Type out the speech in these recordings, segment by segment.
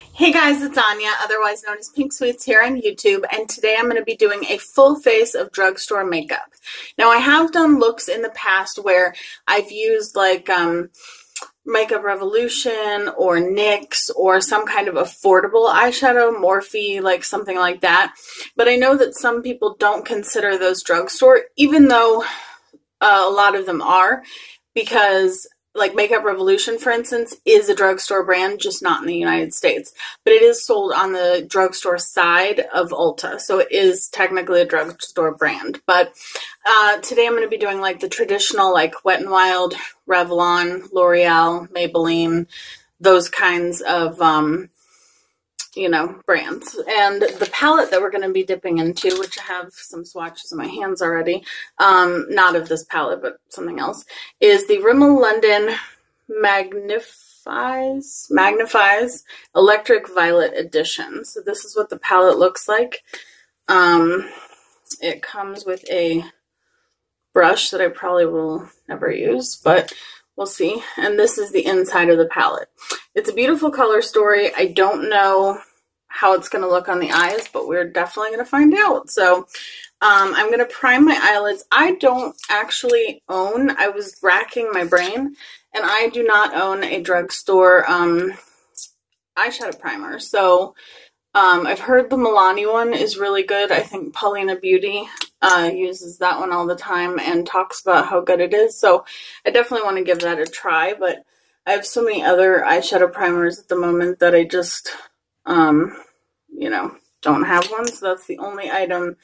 Hey guys, it's Anya, otherwise known as Pink Sweets here on YouTube, and today I'm going to be doing a full face of drugstore makeup. Now I have done looks in the past where I've used like Makeup Revolution or NYX or some kind of affordable eyeshadow, Morphe, like something like that. But I know that some people don't consider those drugstore, even though a lot of them are, because like Makeup Revolution, for instance, is a drugstore brand, just not in the United States. But it is sold on the drugstore side of Ulta, so it is technically a drugstore brand. But today I'm going to be doing like the traditional, like Wet n Wild, Revlon, L'Oreal, Maybelline, those kinds of brands. And the palette that we're going to be dipping into, which I have some swatches in my hands already, not of this palette, but something else, is the Rimmel London Magnifies Electric Violet Edition. So this is what the palette looks like. It comes with a brush that I probably will never use, but we'll see. And this is the inside of the palette. It's a beautiful color story. I don't know how it's going to look on the eyes, but we're definitely going to find out. So I'm going to prime my eyelids. I don't actually own, I was racking my brain, and I do not own a drugstore eyeshadow primer. So I've heard the Milani one is really good. I think Paulina Beauty uses that one all the time and talks about how good it is. So I definitely want to give that a try, but I have so many other eyeshadow primers at the moment that I just, don't have one. So that's the only item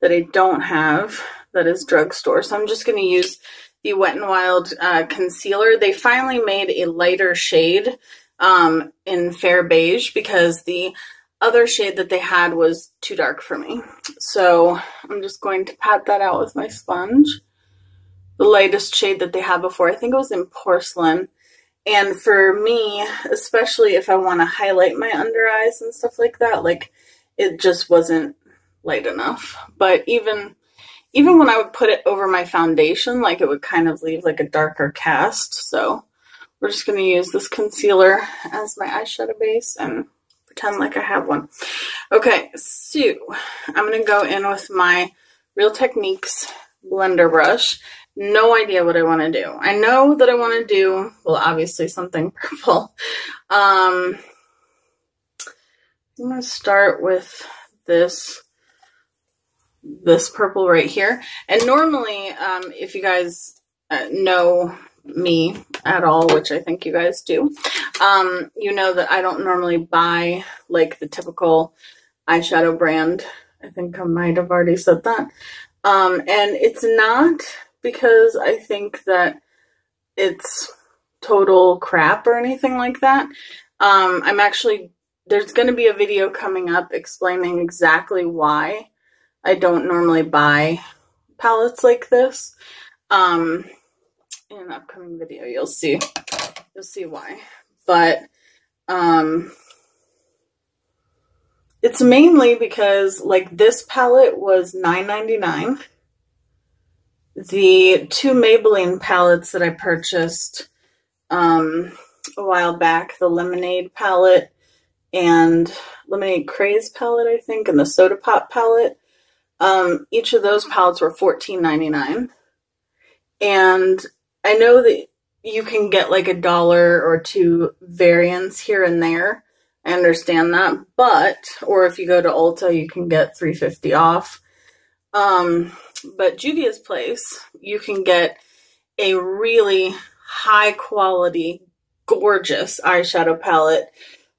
that I don't have that is drugstore. So I'm just going to use the Wet n Wild concealer. They finally made a lighter shade in Fair Beige because the other shade that they had was too dark for me. So I'm just going to pat that out with my sponge. The lightest shade that they had before, I think it was in Porcelain. And for me, especially if I want to highlight my under eyes and stuff like that, like it just wasn't light enough. But even when I would put it over my foundation, like it would kind of leave like a darker cast. So we're just going to use this concealer as my eyeshadow base and pretend like I have one. Okay, so I'm going to go in with my Real Techniques blender brush. No idea what I want to do. I know that I want to do, well, obviously something purple. I'm going to start with this purple right here. And normally, if you guys know me at all, which I think you guys do, you know that I don't normally buy like the typical eyeshadow brand. I think I might have already said that. And it's not because I think that it's total crap or anything like that. There's going to be a video coming up explaining exactly why I don't normally buy palettes like this. In an upcoming video, you'll see why. But it's mainly because like this palette was $9.99. The two Maybelline palettes that I purchased a while back, the Lemonade palette and Lemonade Craze palette, I think, and the Soda Pop palette, each of those palettes were $14.99. And I know that you can get like $1 or $2 variants here and there. I understand that, or if you go to Ulta, you can get $3.50 off. But Juvia's Place, you can get a really high quality, gorgeous eyeshadow palette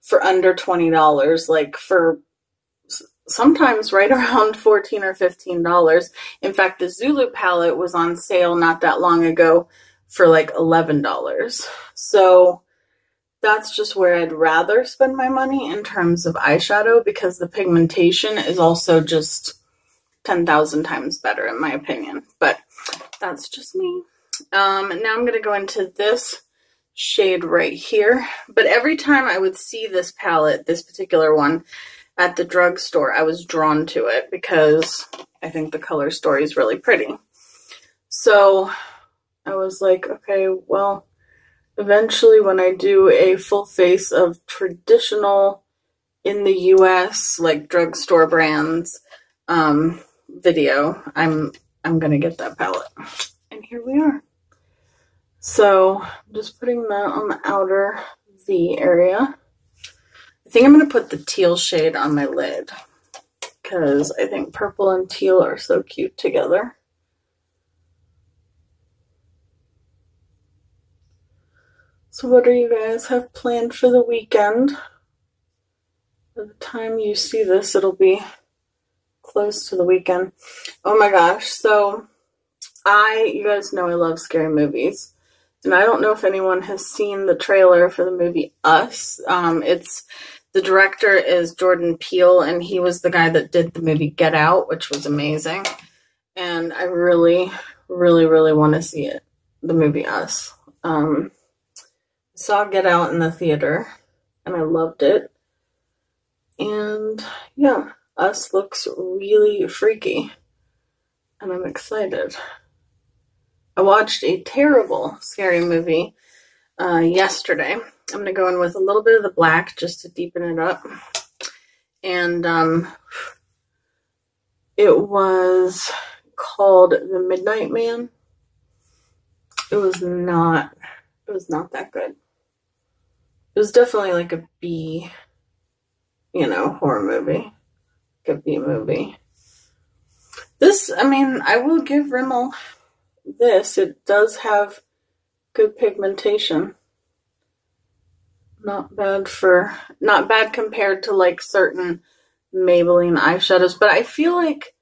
for under $20, like for sometimes right around $14 or $15. In fact, the Zulu palette was on sale not that long ago for like $11. So that's just where I'd rather spend my money in terms of eyeshadow, because the pigmentation is also just 10,000 times better in my opinion. But that's just me. Now I'm going to go into this shade right here. But every time I would see this palette, this particular one, at the drugstore, I was drawn to it because I think the color story is really pretty. So I was like, okay, well, eventually when I do a full face of traditional in the US, like drugstore brands video, I'm gonna get that palette. And here we are. So I'm just putting that on the outer V area. I think I'm gonna put the teal shade on my lid because I think purple and teal are so cute together. So what do you guys have planned for the weekend? By the time you see this, it'll be close to the weekend. Oh my gosh, so you guys know I love scary movies. And I don't know if anyone has seen the trailer for the movie Us. The director is Jordan Peele, and he was the guy that did the movie Get Out, which was amazing. And I really, really, really want to see it, the movie Us. Saw Get Out in the theater, and I loved it. And yeah, Us looks really freaky, and I'm excited. I watched a terrible scary movie yesterday. I'm going to go in with a little bit of the black just to deepen it up. And it was called The Midnight Man. It was not that good. It was definitely like a B, horror movie. Like a B movie. This, I will give Rimmel this. It does have good pigmentation. Not bad compared to like certain Maybelline eyeshadows, but I feel like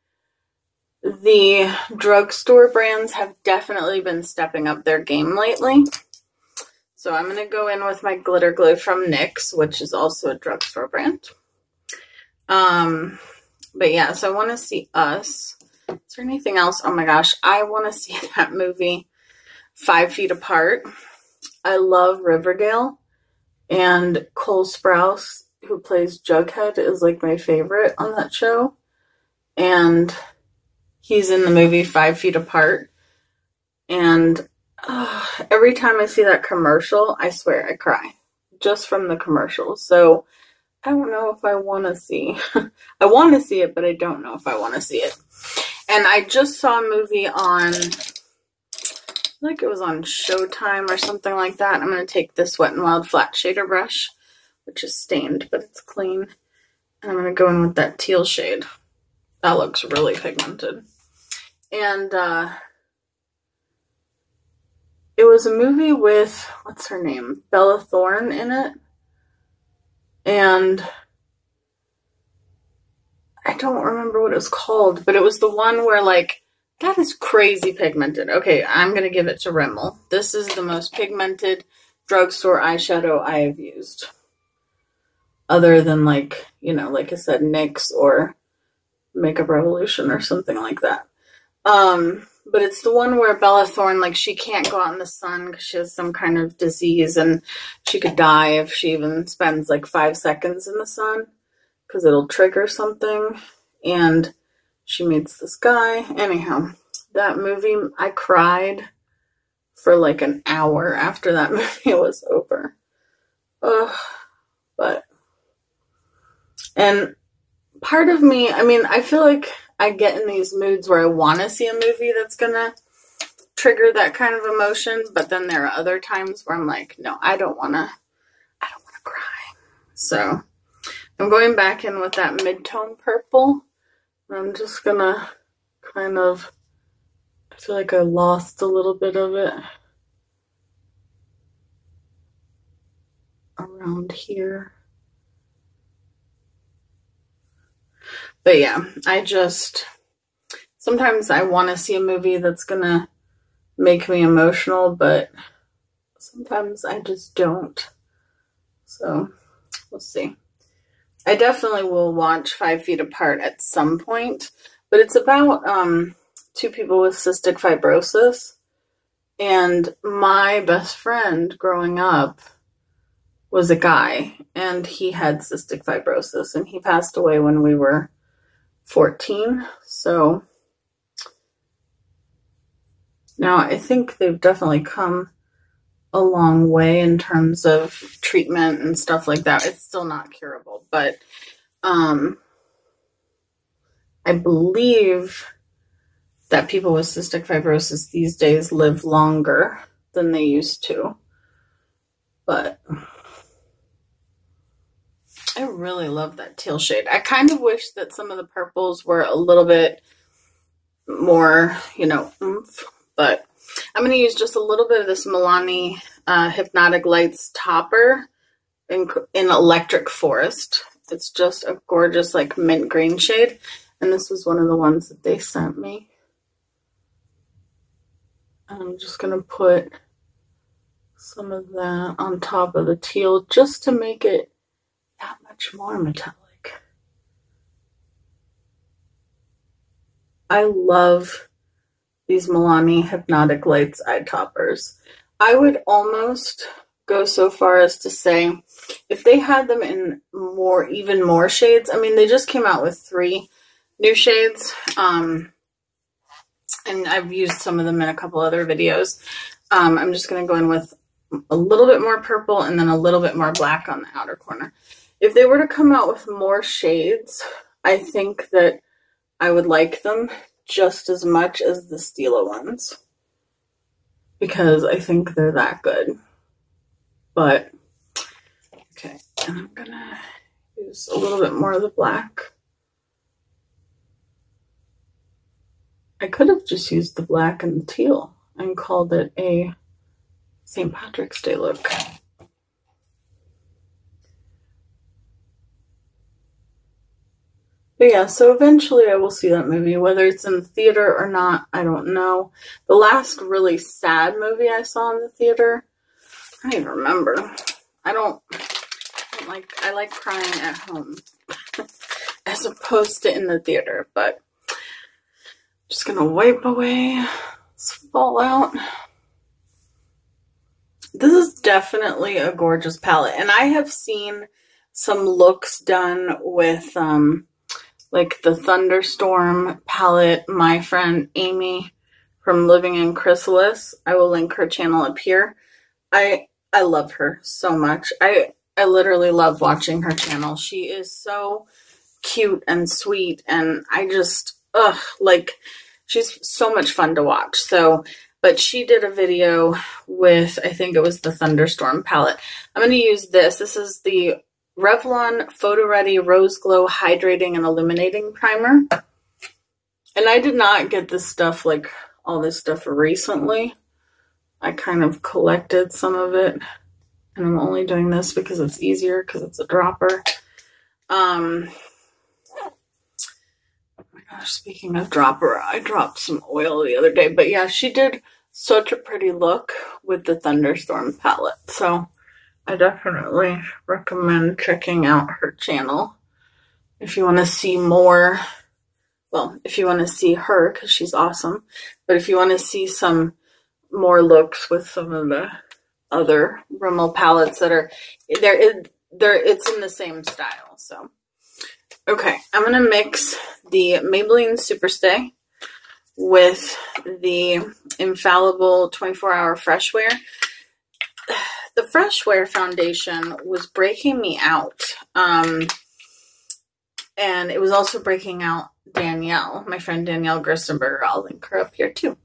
the drugstore brands have definitely been stepping up their game lately. So I'm going to go in with my glitter glue from NYX, which is also a drugstore brand. But yeah, so I want to see Us. Is there anything else? Oh my gosh, I want to see that movie 5 Feet Apart. I love Riverdale, and Cole Sprouse, who plays Jughead, is like my favorite on that show. And he's in the movie 5 Feet Apart. And every time I see that commercial, I swear I cry just from the commercial. So I don't know if I want to see. I want to see it, but I don't know if I want to see it. And I just saw a movie on, like it was on Showtime or something like that. I'm going to take this Wet n Wild flat shader brush, which is stained, but it's clean. And I'm going to go in with that teal shade. That looks really pigmented. And it was a movie with, what's her name? Bella Thorne in it. And I don't remember what it was called, but it was the one where, like, that is crazy pigmented. Okay, I'm going to give it to Rimmel. This is the most pigmented drugstore eyeshadow I have used. Other than, like, like I said, NYX or Makeup Revolution or something like that. But it's the one where Bella Thorne, like, she can't go out in the sun because she has some kind of disease, and she could die if she even spends, like, 5 seconds in the sun because it'll trigger something. And she meets this guy. Anyhow, that movie, I cried for, like, an hour after that movie was over. And part of me, I feel like I get in these moods where I want to see a movie that's going to trigger that kind of emotion, but then there are other times where I'm like, no, I don't want to cry. So I'm going back in with that mid-tone purple. I'm just going to kind of, I feel like I lost a little bit of it around here. But yeah, sometimes I want to see a movie that's going to make me emotional, but sometimes I just don't. So, we'll see. I definitely will watch 5 Feet Apart at some point, but it's about 2 people with cystic fibrosis. And my best friend growing up was a guy, and he had cystic fibrosis, and he passed away when we were 14. So now I think they've definitely come a long way in terms of treatment and stuff like that. It's still not curable, but I believe that people with cystic fibrosis these days live longer than they used to. But I really love that teal shade. I kind of wish that some of the purples were a little bit more, you know, oomph, but I'm going to use just a little bit of this Milani Hypnotic Lights topper in Electric Forest. It's just a gorgeous, like, mint green shade. And this was one of the ones that they sent me. I'm just going to put some of that on top of the teal just to make it that much more metallic. I love these Milani Hypnotic Lights eye toppers. I would almost go so far as to say if they had them in even more shades. I mean, they just came out with 3 new shades, and I've used some of them in a couple other videos. I'm just going to go in with a little bit more purple and then a little bit more black on the outer corner. If they were to come out with more shades, I think that I would like them just as much as the Stila ones, because I think they're that good. But, okay, and I'm gonna use a little bit more of the black. I could have just used the black and the teal and called it a St. Patrick's Day look. But yeah, so eventually I will see that movie. Whether it's in the theater or not, I don't know. The last really sad movie I saw in the theater, I don't even remember. I like crying at home as opposed to in the theater, but I'm just gonna wipe away this fallout. This is definitely a gorgeous palette, and I have seen some looks done with like the Thunderstorm palette. My friend Amy from Living in Chrysalis, I will link her channel up here. I love her so much. I literally love watching her channel. She is so cute and sweet, and I just, like, she's so much fun to watch. So, but she did a video with, I think it was the Thunderstorm palette. I'm going to use this. This is the Revlon Photo Ready Rose Glow Hydrating and Illuminating Primer. And I did not get this stuff, like all this stuff recently. I kind of collected some of it. And I'm only doing this because it's easier, because it's a dropper. Oh my gosh, speaking of dropper, I dropped some oil the other day. But yeah, she did such a pretty look with the Thunderstorm palette. So I definitely recommend checking out her channel if you want to see more. Well, if you want to see her, because she's awesome. But if you want to see some more looks with some of the other Rimmel palettes that are there, it's in the same style. So, okay, I'm going to mix the Maybelline Superstay with the Infallible 24-Hour Fresh Wear. The Fresh Wear foundation was breaking me out. And it was also breaking out Danielle, my friend Danielle Gristenberger. I'll link her up here too.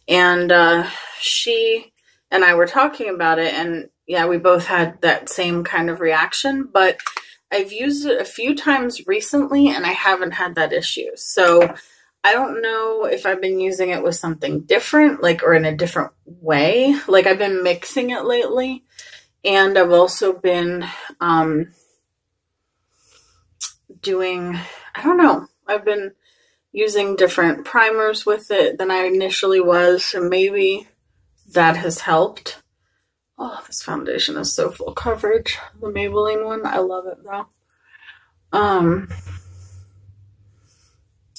And she and I were talking about it, and yeah, we both had that same kind of reaction, but I've used it a few times recently and I haven't had that issue. So I don't know if I've been using it with something different, like, or in a different way. Like, I've been mixing it lately, and I've also been doing, I don't know, I've been using different primers with it than I initially was, and maybe that has helped. Oh, this foundation is so full coverage. The Maybelline one, I love it though.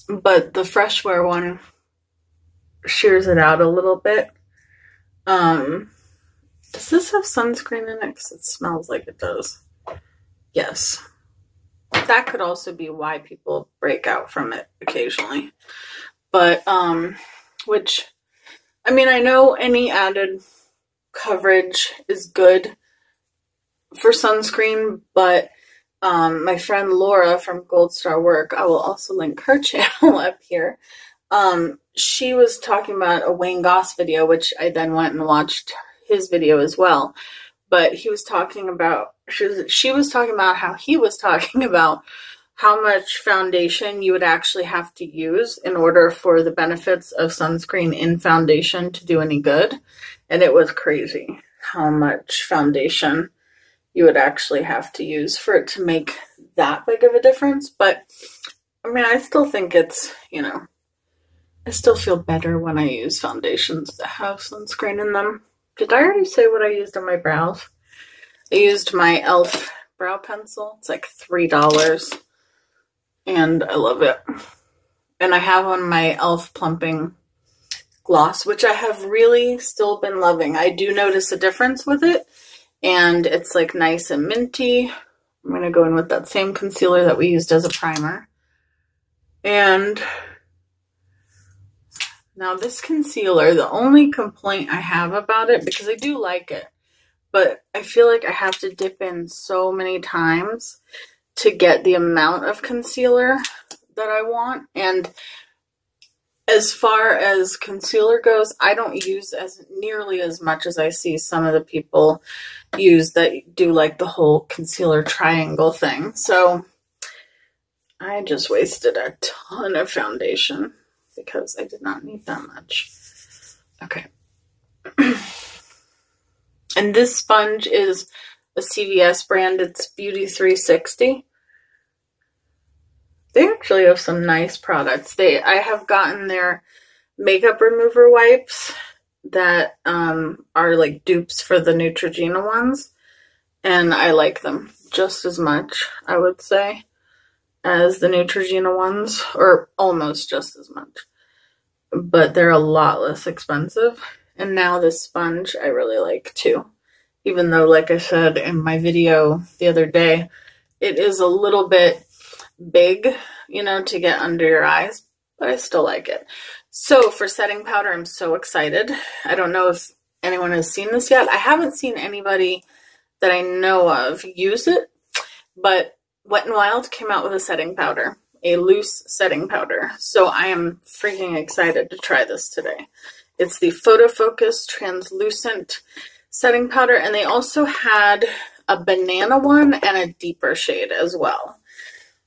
But the Fresh Wear one shears it out a little bit. Does this have sunscreen in it? Because it smells like it does. Yes. That could also be why people break out from it occasionally. But, which, I mean, I know any added coverage is good for sunscreen, but my friend Laura from Gold Star Work, I will also link her channel up here. She was talking about a Wayne Goss video, which I then went and watched his video as well. But he was talking about, she was talking about how he was talking about how much foundation you would actually have to use in order for the benefits of sunscreen in foundation to do any good. And it was crazy how much foundation you would actually have to use for it to make that big of a difference. But, I mean, I still think it's, you know, I still feel better when I use foundations that have sunscreen in them. Did I already say what I used on my brows? I used my e.l.f. brow pencil. It's like $3. And I love it. And I have on my e.l.f. plumping gloss, which I have really still been loving. I do notice a difference with it. And it's like nice and minty. I'm going to go in with that same concealer that we used as a primer. And now this concealer, the only complaint I have about it, because I do like it, but I feel like I have to dip in so many times to get the amount of concealer that I want. And as far as concealer goes, I don't use as nearly as much as I see some of the people use that do like the whole concealer triangle thing. So I just wasted a ton of foundation because I did not need that much. Okay. And this sponge is a CVS brand. It's Beauty 360. They actually have some nice products. I have gotten their makeup remover wipes that are like dupes for the Neutrogena ones. And I like them just as much, I would say, as the Neutrogena ones, or almost just as much. But they're a lot less expensive. And now this sponge I really like too. Even though, like I said in my video the other day, it is a little bit big, you know, to get under your eyes, but I still like it. So for setting powder, I'm so excited. I don't know if anyone has seen this yet. I haven't seen anybody that I know of use it, but Wet n Wild came out with a setting powder, a loose setting powder. So I am freaking excited to try this today. It's the Photo Focus Translucent Setting Powder, and they also had a banana one and a deeper shade as well.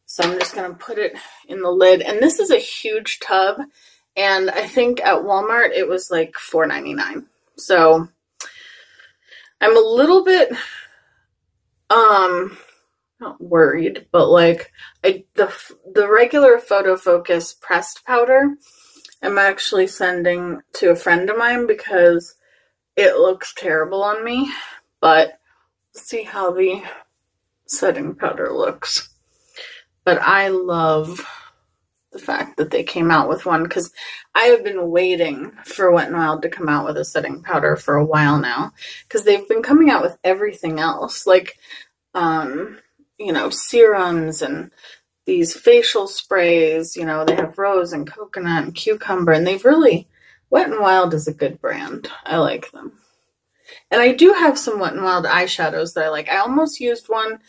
So I'm just going to put it in the lid. And this is a huge tub, and I think at Walmart it was like $4.99. So I'm a little bit not worried, but like the regular Photo Focus pressed powder I'm actually sending to a friend of mine because it looks terrible on me, but let's see how the setting powder looks. But I love the fact that they came out with one, because I have been waiting for Wet n Wild to come out with a setting powder for a while now, because they've been coming out with everything else, like you know, serums and these facial sprays. You know, they have rose and coconut and cucumber, and they've really, Wet n Wild is a good brand. I like them. And I do have some Wet n Wild eyeshadows that I like. I almost used one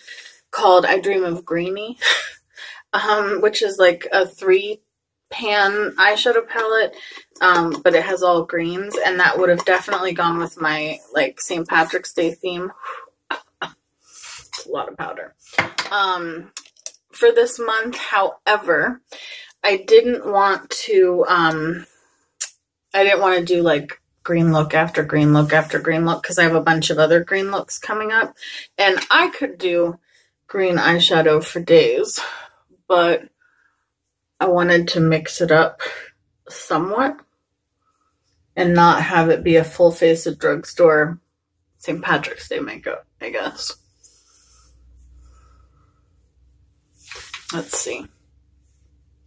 called I Dream of Greenie, which is like a 3-pan eyeshadow palette, but it has all greens, and that would have definitely gone with my like St. Patrick's Day theme. It's a lot of powder. For this month, however, I didn't want to do like green look after green look after green look, because I have a bunch of other green looks coming up, and I could do green eyeshadow for days, but I wanted to mix it up somewhat and not have it be a full face of Drugstore St. Patrick's Day makeup, I guess. Let's see.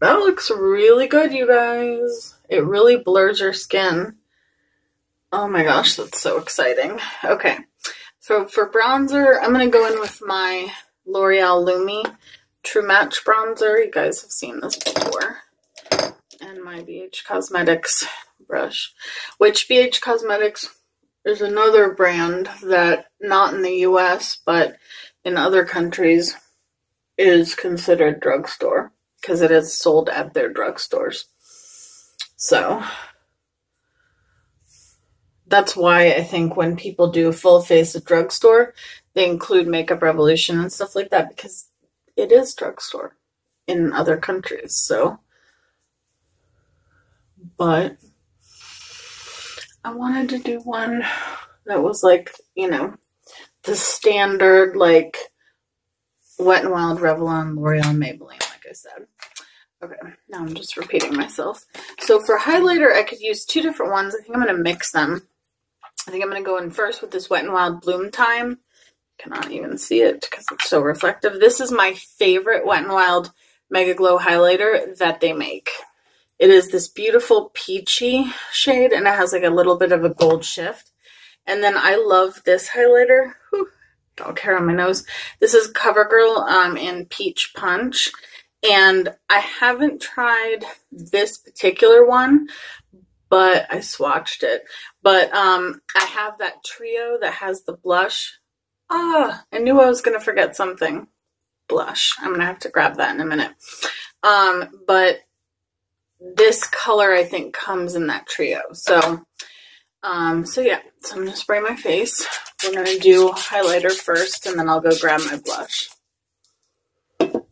That looks really good, you guys. It really blurs your skin. Oh my gosh, that's so exciting. Okay, so for bronzer, I'm going to go in with my L'Oreal Lumi True Match Bronzer. You guys have seen this before. And my BH Cosmetics brush, which BH Cosmetics There's another brand that, not in the US, but in other countries, is considered drugstore because it is sold at their drugstores. So that's why I think when people do full face at drugstore, they include Makeup Revolution and stuff like that because it is drugstore in other countries. So, but I wanted to do one that was like, you know, the standard, like Wet n Wild, Revlon, L'Oreal, Maybelline, like I said. Okay, now I'm just repeating myself. So for highlighter, I could use two different ones. I think I'm going to mix them. I think I'm going to go in first with this Wet n Wild Bloom Time. Cannot even see it because it's so reflective. This is my favorite Wet n Wild Mega Glow highlighter that they make. It is this beautiful peachy shade, and it has like a little bit of a gold shift. And then I love this highlighter. Whew, dog hair on my nose. This is CoverGirl in Peach Punch. And I haven't tried this particular one, but I swatched it. But I have that trio that has the blush. I knew I was going to forget something. Blush. I'm going to have to grab that in a minute. But this color, I think, comes in that trio. So, so yeah. So I'm going to spray my face. We're going to do highlighter first, and then I'll go grab my blush. Hope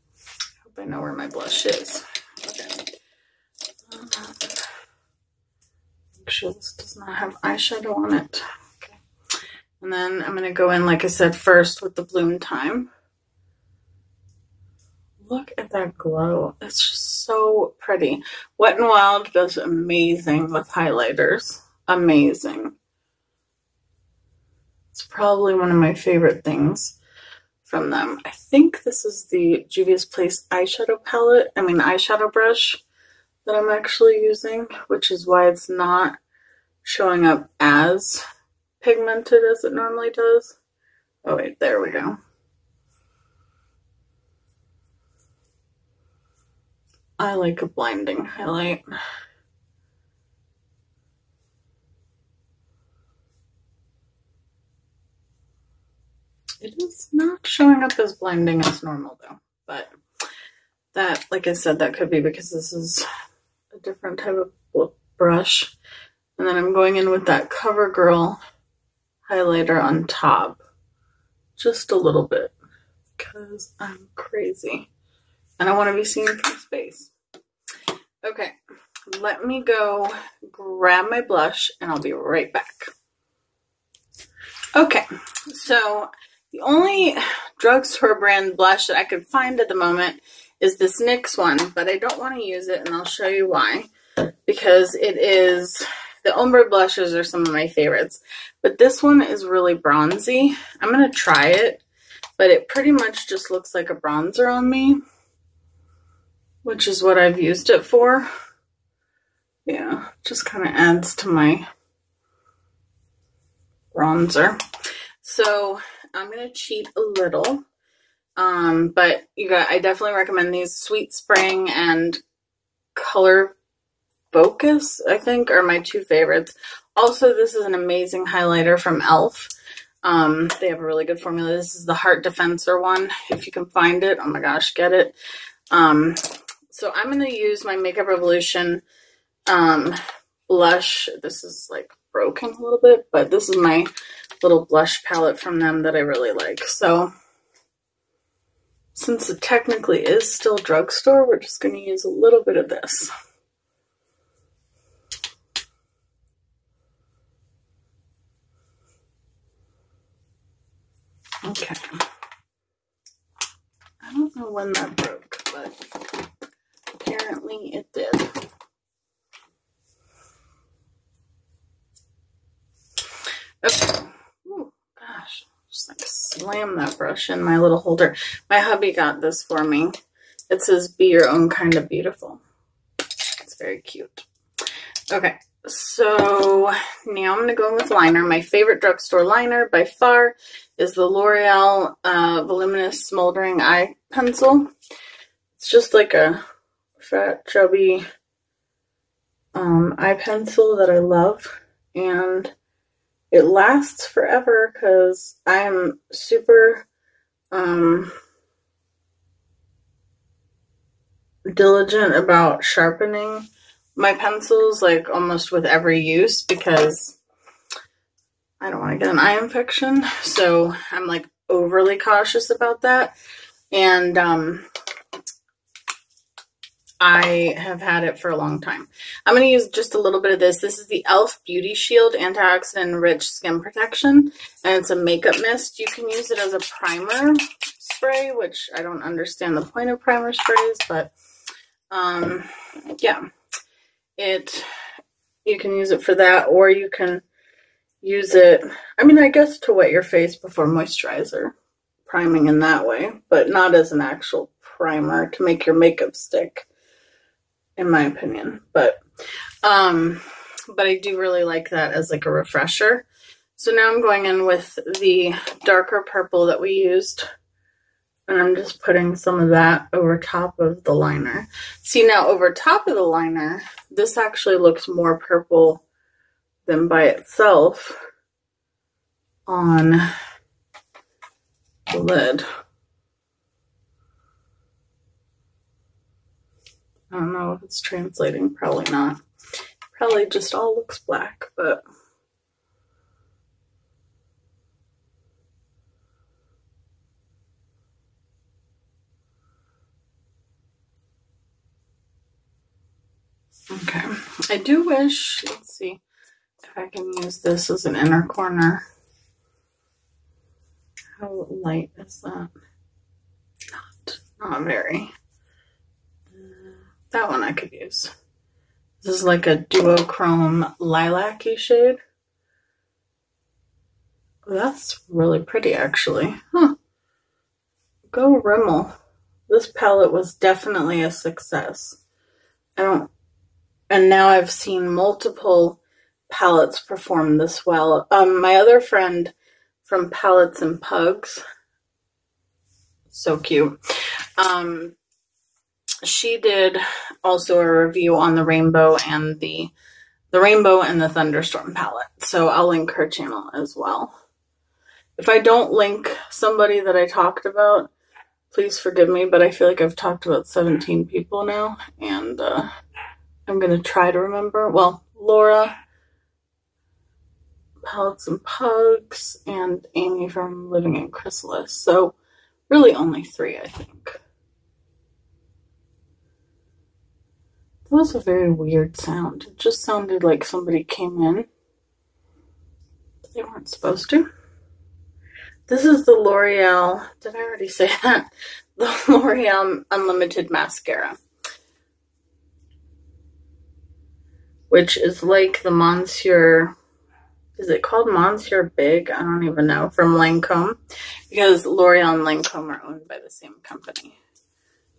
I know where my blush is. Okay. Make sure this does not have eyeshadow on it. Okay. And then I'm going to go in, like I said, first with the Bloom Time. Look at that glow. It's just so pretty. Wet n Wild does amazing with highlighters. Amazing. It's probably one of my favorite things from them. I think this is the Juvia's Place eyeshadow palette. I mean eyeshadow brush that I'm actually using, which is why it's not showing up as pigmented as it normally does. Oh wait, there we go. I like a blinding highlight. It is not showing up as blinding as normal though, but that, like I said, that could be because this is a different type of brush. And then I'm going in with that CoverGirl highlighter on top, just a little bit, because I'm crazy. And I want to be seen from space. Okay, let me go grab my blush and I'll be right back. Okay, so the only drugstore brand blush that I could find at the moment is this NYX one, but I don't want to use it, and I'll show you why. Because it is, the ombre blushes are some of my favorites, but this one is really bronzy. I'm going to try it, but it pretty much just looks like a bronzer on me, which is what I've used it for. Yeah, just kind of adds to my bronzer. So I'm going to cheat a little, but you got, I definitely recommend these. Sweet Spring and Color Focus, I think, are my two favorites. Also, this is an amazing highlighter from e.l.f. They have a really good formula. This is the Heart Defensor one. If you can find it, oh my gosh, get it. So I'm going to use my Makeup Revolution blush. This is like broken a little bit, but this is my little blush palette from them that I really like. So since it technically is still drugstore, we're just going to use a little bit of this. Okay. I don't know when that broke, but apparently it did. Okay. Ooh, gosh. Just like slam that brush in my little holder. My hubby got this for me. It says, "Be your own kind of beautiful." It's very cute. Okay. So now I'm going to go in with liner. My favorite drugstore liner by far is the L'Oreal Voluminous Smoldering Eye Pencil. It's just like a fat, chubby eye pencil that I love. And it lasts forever because I am super diligent about sharpening my pencils, like almost with every use, because I don't want to get an eye infection. So I'm like overly cautious about that. And I have had it for a long time. I'm going to use just a little bit of this. This is the e.l.f. Beauty Shield Antioxidant Rich Skin Protection, and it's a makeup mist. You can use it as a primer spray, which I don't understand the point of primer sprays, but yeah, you can use it for that, or you can use it, I mean, I guess to wet your face before moisturizer, priming in that way, but not as an actual primer to make your makeup stick, in my opinion. But I do really like that as like a refresher. So now I'm going in with the darker purple that we used, and I'm just putting some of that over top of the liner. See, now over top of the liner, this actually looks more purple than by itself on the lid. I don't know if it's translating, probably not. Probably just all looks black, but okay. I do wish, let's see if I can use this as an inner corner. How light is that? Not very. That one I could use. This is like a duochrome lilac-y shade. That's really pretty, actually. Huh. Go Rimmel. This palette was definitely a success. And now I've seen multiple palettes perform this well. My other friend from Palettes and Pugs, so cute. She did also a review on the Rainbow and the Rainbow and the Thunderstorm palette. So I'll link her channel as well. If I don't link somebody that I talked about, please forgive me, but I feel like I've talked about 17 people now, and I'm going to try to remember. Well, Laura, Palettes and Pugs, and Amy from Living in Chrysalis. So really only 3, I think. That was a very weird sound. It just sounded like somebody came in. They weren't supposed to. This is the L'Oreal, did I already say that? The L'Oreal Unlimited Mascara, which is like the Monsieur, is it called Monsieur Big? I don't even know, from Lancome, because L'Oreal and Lancome are owned by the same company.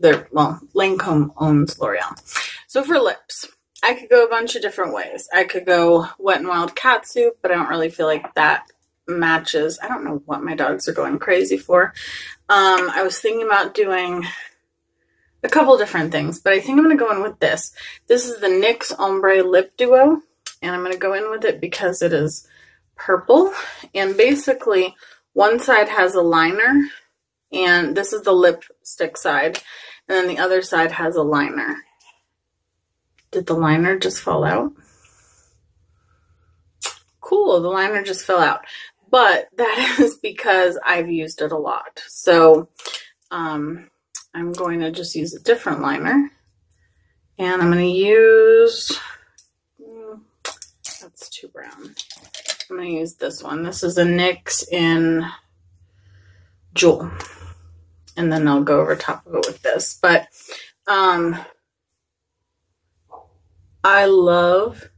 Well, Lancome owns L'Oreal. So for lips, I could go a bunch of different ways. I could go Wet n Wild Catsup, but I don't really feel like that matches. I don't know what my dogs are going crazy for. I was thinking about doing a couple different things, but I think I'm going to go in with this. This is the NYX Ombre Lip Duo, and I'm going to go in with it because it is purple. And basically, one side has a liner, and this is the lipstick side, and then the other side has a liner. Did the liner just fall out? Cool, the liner just fell out. But that is because I've used it a lot. So I'm going to just use a different liner. And I'm going to use, that's too brown. I'm going to use this one. This is a NYX in Jewel. And then I'll go over top of it with this. But I love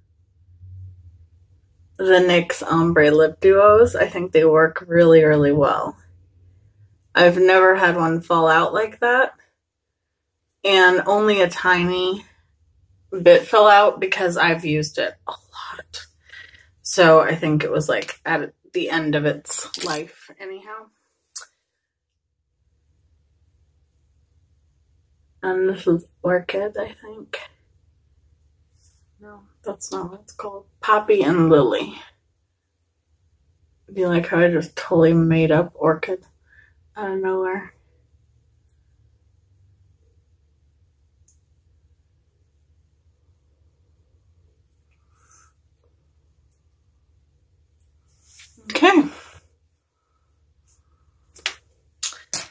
the NYX Ombre Lip Duos. I think they work really, really well. I've never had one fall out like that. And only a tiny bit fell out because I've used it a lot. So I think it was like at the end of its life anyhow. And this is Orchid, I think. No, that's not what it's called. Poppy and Lily. Do you like how I just totally made up orchid out of nowhere? Okay.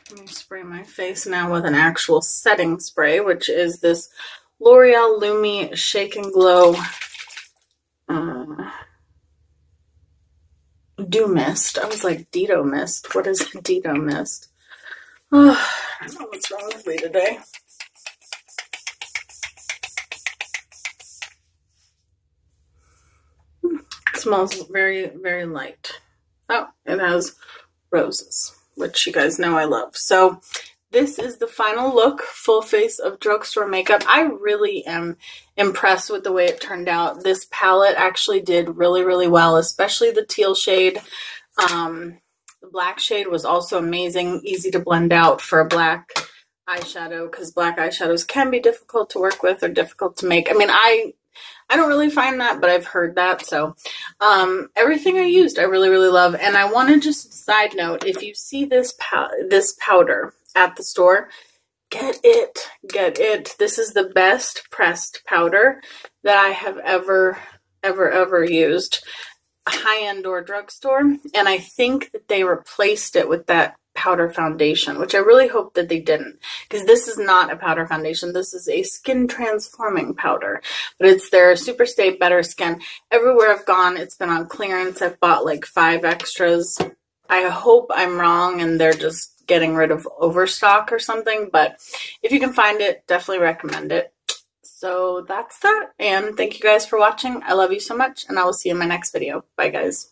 Let me spray my face now with an actual setting spray, which is this L'Oreal Lumi Shake and Glow Dew Mist. I was like, Dido Mist. What is Dido Mist? Oh, I don't know what's wrong with me today. It smells very, very light. Oh, it has roses, which you guys know I love. So this is the final look, full face of drugstore makeup. I really am impressed with the way it turned out. This palette actually did really, really well, especially the teal shade. The black shade was also amazing, easy to blend out for a black eyeshadow, because black eyeshadows can be difficult to work with or difficult to make. I mean, I don't really find that, but I've heard that. So everything I used, I really, really love. And I want to just side note, if you see this powder at the store, get it. Get it. This is the best pressed powder that I have ever used. High-end or drugstore. And I think that they replaced it with that powder foundation, which I really hope that they didn't, because this is not a powder foundation. This is a skin transforming powder, but it's their Super Stay Better Skin. Everywhere I've gone, it's been on clearance. I've bought like 5 extras. I hope I'm wrong and they're just getting rid of overstock or something, but if you can find it, definitely recommend it. So that's that, and thank you guys for watching. I love you so much, and I will see you in my next video. Bye, guys.